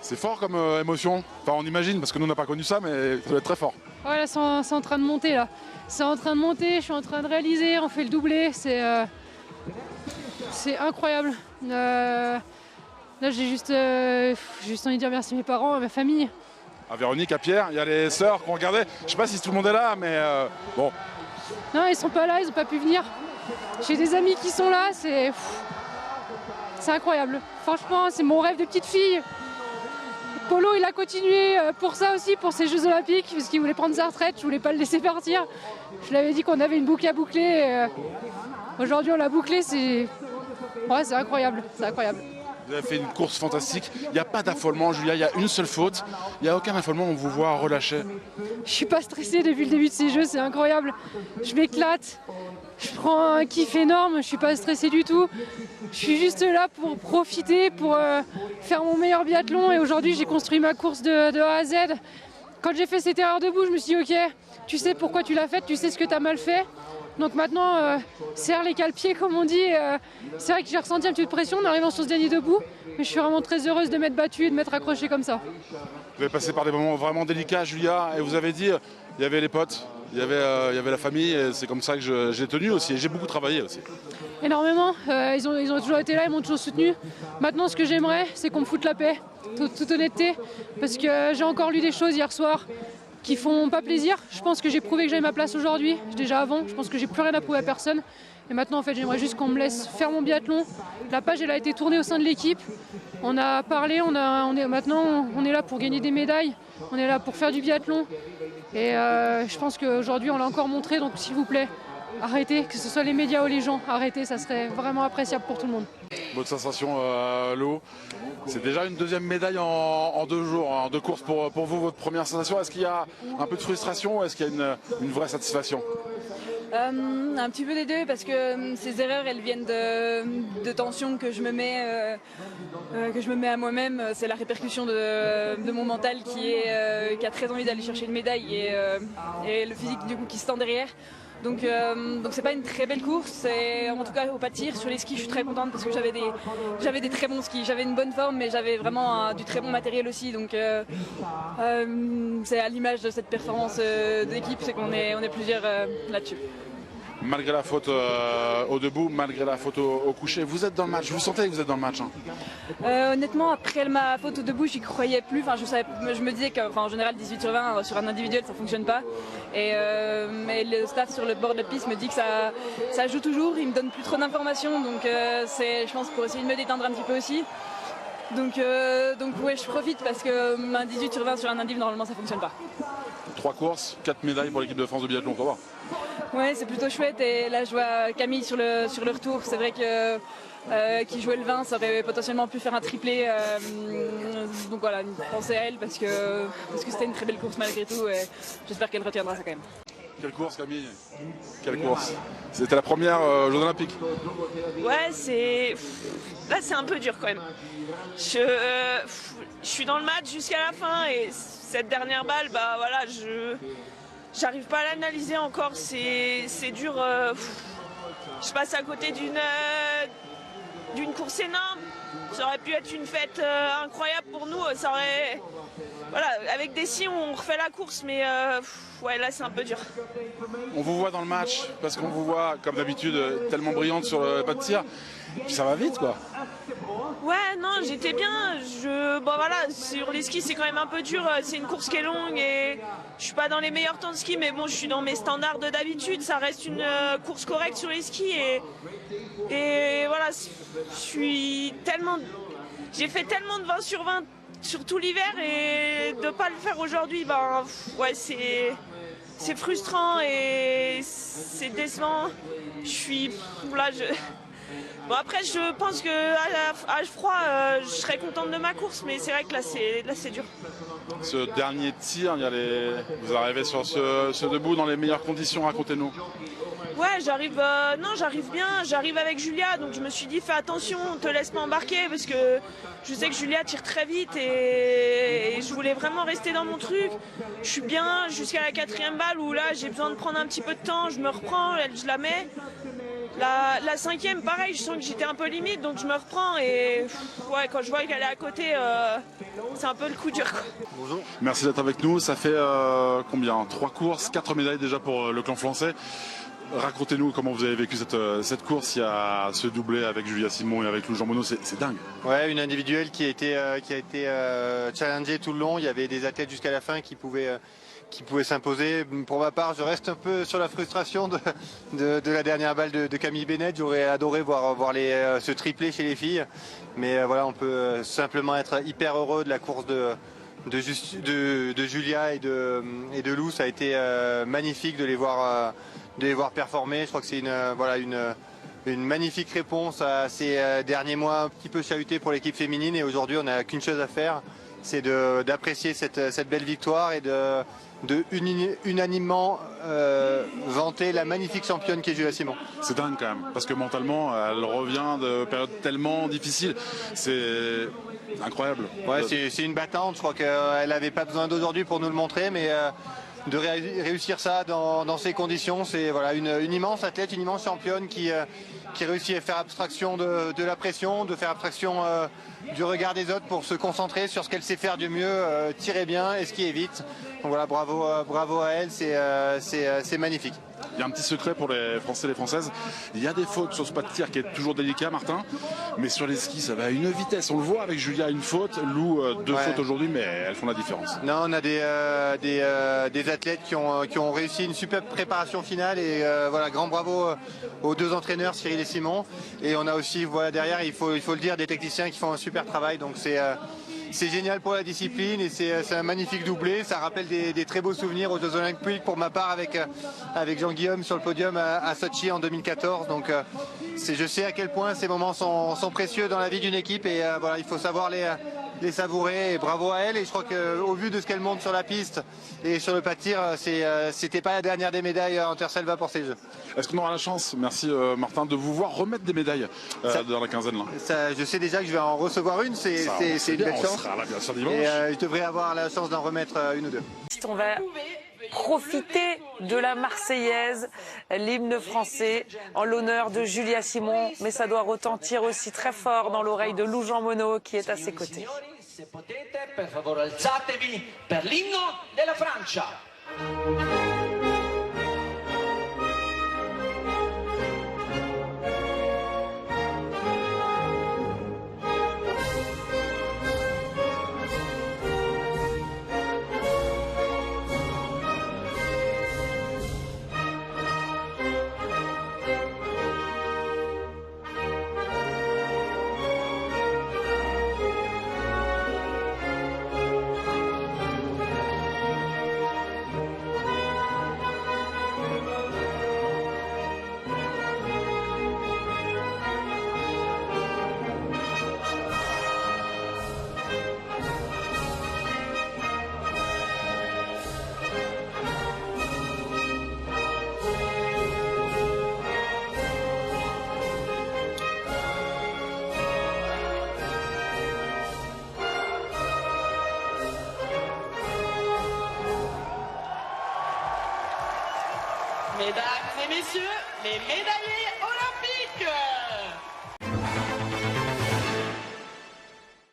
C'est fort comme émotion, enfin on imagine parce que nous on n'a pas connu ça mais ça doit être très fort. Ouais là c'est en train de monter là. C'est en train de monter, je suis en train de réaliser, on fait le doublé, c'est incroyable. Là j'ai juste envie de dire merci à mes parents, à ma famille. À Véronique, à Pierre, il y a les sœurs qu'on regardait. Je sais pas si tout le monde est là mais bon. Non ils sont pas là, ils ont pas pu venir. J'ai des amis qui sont là, c'est incroyable. Franchement c'est mon rêve de petite fille. Polo, il a continué pour ça aussi, pour ces Jeux Olympiques, parce qu'il voulait prendre sa retraite, je voulais pas le laisser partir. Je lui avais dit qu'on avait une boucle à boucler. Aujourd'hui, on l'a bouclé, c'est incroyable, c'est incroyable. Vous avez fait une course fantastique, il n'y a pas d'affolement, Julia, il y a une seule faute, il n'y a aucun affolement, on vous voit relâcher. Je suis pas stressée depuis le début de ces Jeux, c'est incroyable. Je m'éclate, je prends un kiff énorme, je suis pas stressée du tout. Je suis juste là pour profiter, pour faire mon meilleur biathlon et aujourd'hui j'ai construit ma course de A à Z. Quand j'ai fait cette erreur debout, je me suis dit ok, tu sais pourquoi tu l'as faite, tu sais ce que tu as mal fait. Donc maintenant, serre les cale-pieds comme on dit. C'est vrai que j'ai ressenti un petit peu de pression en arrivant sur ce dernier debout, mais je suis vraiment très heureuse de m'être battue et de m'être accrochée comme ça. Vous avez passé par des moments vraiment délicats, Julia, et vous avez dit, il y avait les potes, il y avait la famille, et c'est comme ça que j'ai tenu aussi, et j'ai beaucoup travaillé aussi. Énormément, ils ont toujours été là, ils m'ont toujours soutenu. Maintenant ce que j'aimerais c'est qu'on me foute la paix, toute honnêteté, parce que j'ai encore lu des choses hier soir qui font pas plaisir. Je pense que j'ai prouvé que j'avais ma place aujourd'hui, déjà avant, je pense que j'ai plus rien à prouver à personne. Et maintenant en fait j'aimerais juste qu'on me laisse faire mon biathlon. La page elle a été tournée au sein de l'équipe, on a parlé, maintenant on est là pour gagner des médailles, on est là pour faire du biathlon. Et je pense qu'aujourd'hui on l'a encore montré, donc s'il vous plaît, arrêtez, que ce soit les médias ou les gens, arrêtez, ça serait vraiment appréciable pour tout le monde. Votre sensation, Lo, c'est déjà une deuxième médaille en 2 jours, en 2 courses pour vous, votre première sensation. Est-ce qu'il y a un peu de frustration ou est-ce qu'il y a une vraie satisfaction? Un petit peu des deux parce que ces erreurs elles viennent de tensions que je me mets à moi-même. C'est la répercussion de mon mental qui a très envie d'aller chercher une médaille et le physique du coup qui se tend derrière. Donc c'est pas une très belle course, en tout cas au pas de tir. Sur les skis je suis très contente parce que j'avais des très bons skis, j'avais une bonne forme mais j'avais vraiment du très bon matériel aussi, donc c'est à l'image de cette performance d'équipe, c'est qu'on est plusieurs là-dessus. Malgré la faute au debout, malgré la faute au coucher, vous êtes dans le match, vous sentez que vous êtes dans le match hein. Honnêtement, après ma faute au debout, j'y croyais plus. Enfin, je me disais qu'en général 18 sur 20 sur un individuel ça fonctionne pas. Mais le staff sur le bord de la piste me dit que ça joue toujours, il me donne plus trop d'informations, donc je pense pour essayer de me détendre un petit peu aussi. Donc ouais, je profite parce que un 18 sur 20 sur un individuel normalement ça fonctionne pas. 3 courses, 4 médailles pour l'équipe de France de biathlon, ça va. Ouais, c'est plutôt chouette et là je vois Camille sur le retour, c'est vrai que qui jouait le 20, ça aurait potentiellement pu faire un triplé, donc voilà, pensez à elle parce que c'était une très belle course malgré tout et j'espère qu'elle retiendra ça quand même. Quelle course Camille? Quelle course? C'était la première Jeux Olympiques. Ouais, là c'est un peu dur quand même. Je suis dans le match jusqu'à la fin et cette dernière balle, bah voilà, j'arrive pas à l'analyser encore, c'est dur. Je passe à côté d'une course énorme. Ça aurait pu être une fête incroyable pour nous. Ça aurait, voilà, avec des si on refait la course, mais ouais, là c'est un peu dur. On vous voit dans le match parce qu'on vous voit comme d'habitude tellement brillante sur le pas de tir. Puis ça va vite quoi. Ouais, non, j'étais bien. Bon voilà, sur les skis c'est quand même un peu dur. C'est une course qui est longue et je suis pas dans les meilleurs temps de ski, mais bon, je suis dans mes standards de d'habitude. Ça reste une course correcte sur les skis et voilà, j'ai fait tellement de 20 sur 20 sur tout l'hiver et de pas le faire aujourd'hui, ben ouais, c'est frustrant et c'est décevant. Bon après je pense que à froid je serais contente de ma course, mais c'est vrai que là c'est dur. Ce dernier tir, vous arrivez sur ce debout dans les meilleures conditions, racontez-nous. Ouais, j'arrive bien, j'arrive avec Julia, donc je me suis dit fais attention, on te laisse pas embarquer parce que je sais que Julia tire très vite et je voulais vraiment rester dans mon truc. Je suis bien jusqu'à la 4e balle où là j'ai besoin de prendre un petit peu de temps, je me reprends, je la mets. La 5e, pareil, je sens que j'étais un peu limite, donc je me reprends et ouais, quand je vois qu'elle est à côté, c'est un peu le coup dur, quoi. Bonjour. Merci d'être avec nous. Ça fait combien? 3 courses, 4 médailles déjà pour le clan français. Racontez-nous comment vous avez vécu cette course. Il y a ce doublé avec Julia Simon et avec Lou Jean Monod, c'est dingue. Ouais, une individuelle qui a été challengée tout le long. Il y avait des athlètes jusqu'à la fin qui pouvaient s'imposer. Pour ma part, je reste un peu sur la frustration de la dernière balle de Camille Bennett. J'aurais adoré voir ce triplé chez les filles. Mais voilà, on peut simplement être hyper heureux de la course de Julia et de Lou. Ça a été magnifique de les voir performer. Je crois que c'est une magnifique réponse à ces derniers mois un petit peu chahutés pour l'équipe féminine. Et aujourd'hui, on n'a qu'une chose à faire, c'est d'apprécier cette belle victoire et de unanimement vanter la magnifique championne qui est Julia Simon. C'est dingue quand même, parce que mentalement, elle revient de périodes tellement difficiles. C'est incroyable. Ouais, c'est une battante. Je crois qu'elle n'avait pas besoin d'aujourd'hui pour nous le montrer, mais de réussir ça dans ces conditions, c'est voilà, une immense athlète, une immense championne qui réussit à faire abstraction de la pression, de faire abstraction du regard des autres pour se concentrer sur ce qu'elle sait faire du mieux, tirer bien et skier vite. Donc voilà, bravo à elle, c'est magnifique. Il y a un petit secret pour les Français et les Françaises. Il y a des fautes sur ce pas de tir qui est toujours délicat, Martin. Mais sur les skis, ça va à une vitesse. On le voit avec Julia, une faute. Lou, 2 fautes aujourd'hui, mais elles font la différence. Non, on a des athlètes qui ont réussi une superbe préparation finale. Et voilà, grand bravo aux 2 entraîneurs, Cyril et Simon. Et on a aussi, voilà, derrière, il faut le dire, des techniciens qui font un super travail. Donc c'est génial pour la discipline et c'est un magnifique doublé. Ça rappelle des très beaux souvenirs aux Jeux Olympiques pour ma part avec Jean-Guillaume sur le podium à Sochi en 2014. Donc je sais à quel point ces moments sont précieux dans la vie d'une équipe et voilà, il faut savoir les savourer. Et bravo à elle. Et je crois qu'au vu de ce qu'elle montre sur la piste et sur le pas de tir, c'était pas la dernière des médailles en Terre Selva pour ces Jeux. Est-ce qu'on aura la chance, merci Martin, de vous voir remettre des médailles dans la quinzaine là? Je sais déjà que je vais en recevoir une, c'est une belle chance. On sera là bien sûr dimanche. Et je devrais avoir la chance d'en remettre une ou 2. On va profiter de la Marseillaise, l'hymne français, en l'honneur de Julia Simon, mais ça doit retentir aussi très fort dans l'oreille de Lou Jean Monod qui est à ses côtés. Se potete, per favore alzatevi per l'inno della Francia. Mesdames et messieurs, les médaillés